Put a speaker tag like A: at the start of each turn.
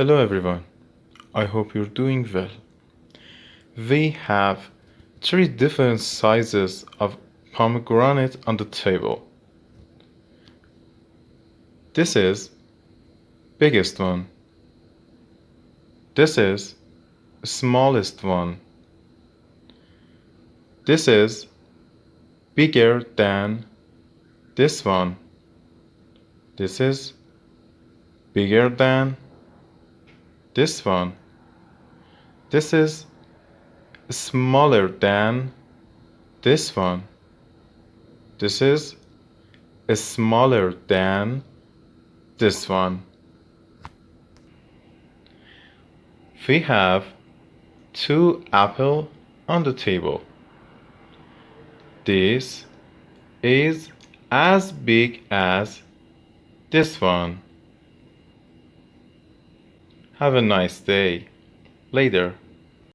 A: Hello everyone, I hope you're doing well. We have three different sizes of pomegranate on the table. This is biggest one. This is smallest one. This is bigger than this one. This is bigger than this one. This is smaller than this one. This is smaller than this one. We have two apples on the table. This is as big as this one. Have a nice day. Later.